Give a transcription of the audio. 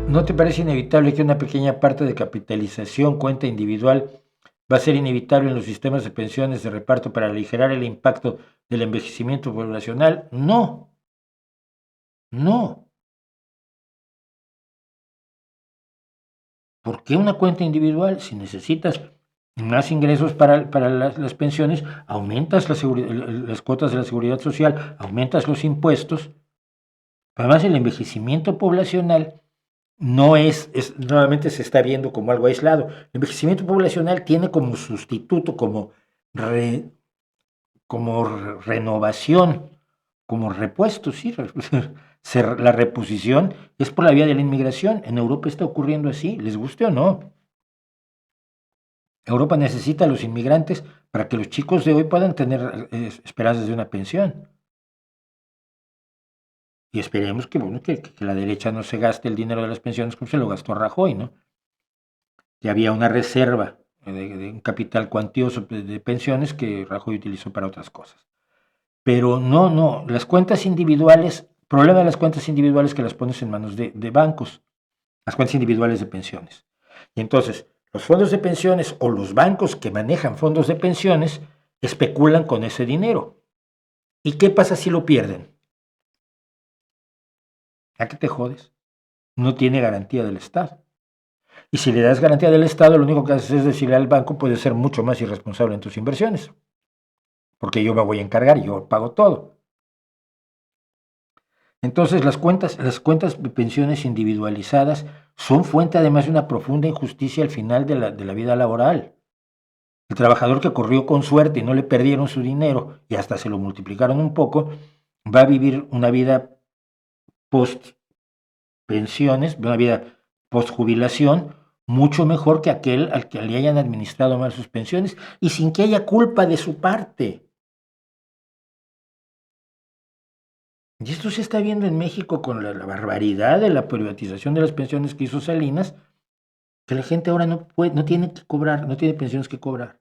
¿No te parece inevitable que una pequeña parte de capitalización, cuenta individual, va a ser inevitable en los sistemas de pensiones de reparto para aligerar el impacto del envejecimiento poblacional? No, no. ¿Por qué una cuenta individual? Si necesitas más ingresos para las pensiones, aumentas las cuotas de la seguridad social, aumentas los impuestos. Además, el envejecimiento poblacional no nuevamente se está viendo como algo aislado. El envejecimiento poblacional tiene como sustituto, re- como renovación, como repuesto, sí. La reposición es por la vía de la inmigración. En Europa está ocurriendo así, les guste o no. Europa necesita a los inmigrantes para que los chicos de hoy puedan tener esperanzas de una pensión. Y esperemos que, bueno, que la derecha no se gaste el dinero de las pensiones como se lo gastó Rajoy, ¿no? Que había una reserva de un capital cuantioso de pensiones que Rajoy utilizó para otras cosas. Pero no, las cuentas individuales, problema de las cuentas individuales que las pones en manos de bancos, las cuentas individuales de pensiones. Y entonces, los fondos de pensiones o los bancos que manejan fondos de pensiones especulan con ese dinero. ¿Y qué pasa si lo pierden? ¿A qué te jodes? No tiene garantía del Estado. Y si le das garantía del Estado, lo único que haces es decirle al banco, puedes ser mucho más irresponsable en tus inversiones, porque yo me voy a encargar y yo pago todo. Entonces, las cuentas de pensiones individualizadas son fuente además de una profunda injusticia al final de la vida laboral. El trabajador que corrió con suerte y no le perdieron su dinero y hasta se lo multiplicaron un poco, va a vivir una vida post pensiones, una vida post jubilación, mucho mejor que aquel al que le hayan administrado mal sus pensiones y sin que haya culpa de su parte. Y esto se está viendo en México con la barbaridad de la privatización de las pensiones que hizo Salinas, que la gente ahora no tiene que cobrar, no tiene pensiones que cobrar.